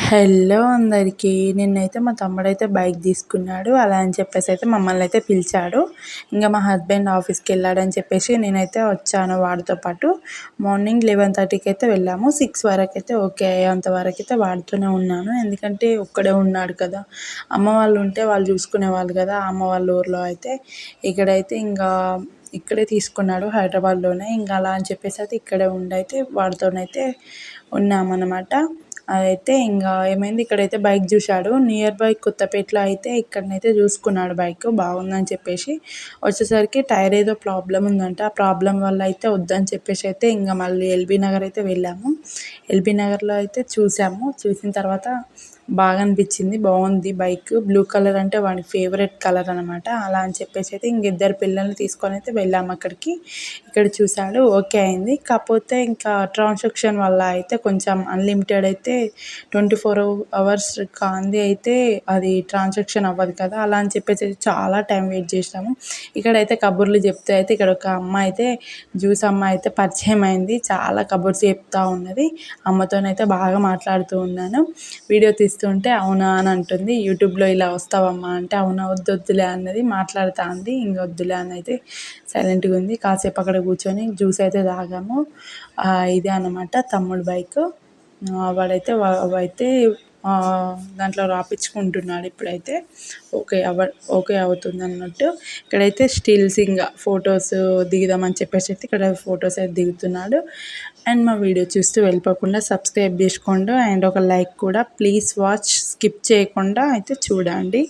Hello అందరికీ. నిన్నైతే మా తమ్ముడైతే బైక్ తీసుకున్నాడు. అలా అని చెప్పేసి అయితే మమ్మల్ని అయితే పిలిచాడు. ఇంకా మా హస్బెండ్ ఆఫీస్కి వెళ్ళాడని చెప్పేసి నేనైతే వచ్చాను వాడితో పాటు. మార్నింగ్ 11:30కి అయితే వెళ్ళాము. 6 వరకు అయితే ఓకే అంతవరకు అయితే వాడుతూనే ఉన్నాను. ఎందుకంటే ఒక్కడే ఉన్నాడు కదా, అమ్మ వాళ్ళు ఉంటే వాళ్ళు చూసుకునేవాళ్ళు కదా. అమ్మ వాళ్ళ ఊర్లో అయితే ఇక్కడైతే ఇక్కడే తీసుకున్నాడు హైదరాబాద్లోనే. ఇంకా అలా అని చెప్పేసి అయితే ఇక్కడే ఉండైతే వాడితోనైతే ఉన్నామన్నమాట. అదైతే ఏమైంది, ఇక్కడైతే బైక్ చూశాడు. నియర్ బై కొత్తపేటలో అయితే ఇక్కడనైతే చూసుకున్నాడు బైక్ బాగుందని చెప్పేసి. వచ్చేసరికి టైర్ ఏదో ప్రాబ్లం ఉందంట. ఆ ప్రాబ్లం వల్ల అయితే వద్దని చెప్పేసి అయితే మళ్ళీ ఎల్బీ నగర్ అయితే వెళ్ళాము. ఎల్బీ నగర్లో అయితే చూసాము. చూసిన తర్వాత బాగా అనిపించింది, బాగుంది బైక్. బ్లూ కలర్ అంటే వాడి ఫేవరెట్ కలర్ అనమాట. అలా అని చెప్పేసి అయితే ఇద్దరు పిల్లల్ని తీసుకొని అయితే వెళ్ళాము అక్కడికి. ఇక్కడ చూశాడు, ఓకే అయింది. కాకపోతే ట్రాన్సాక్షన్ వల్ల అయితే కొంచెం అన్లిమిటెడ్ అయితే 24 అవర్స్ కాంది అయితే అది ట్రాన్సాక్షన్ అవ్వదు కదా. అలా అని చెప్పేసి అయితే చాలా టైం వెయిట్ చేసినాము. ఇక్కడైతే కబుర్లు చెప్తే అయితే ఇక్కడ ఒక అమ్మ అయితే జ్యూస్ అమ్మ అయితే పరిచయం అయింది. చాలా కబుర్స్ చెప్తా ఉన్నది. అమ్మతోనైతే బాగా మాట్లాడుతూ ఉన్నాను. వీడియో తీస్తుంటే అవునా అని అంటుంది. యూట్యూబ్లో ఇలా వస్తావమ్మా అంటే అవునా వద్దులే అన్నది. మాట్లాడుతూ ఉంది. వద్దులే అని అయితే సైలెంట్గా ఉంది. కాసేపు అక్కడ కూర్చొని జ్యూస్ అయితే తాగాము. ఇదే అన్నమాట తమ్ముడు బైక్. వాడైతే దాంట్లో రాపించుకుంటున్నాడు ఇప్పుడైతే. ఓకే అవుతుంది అన్నట్టు. ఇక్కడైతే స్టిల్స్ ఫొటోస్ దిగుదామని చెప్పేసి అయితే ఇక్కడ ఫొటోస్ అయితే దిగుతున్నాడు. అండ్ మా వీడియో చూస్తూ వెళ్ళిపోకుండా సబ్స్క్రైబ్ చేసుకోండి. అండ్ ఒక లైక్ కూడా ప్లీజ్ వాచ్, స్కిప్ చేయకుండా అయితే చూడండి.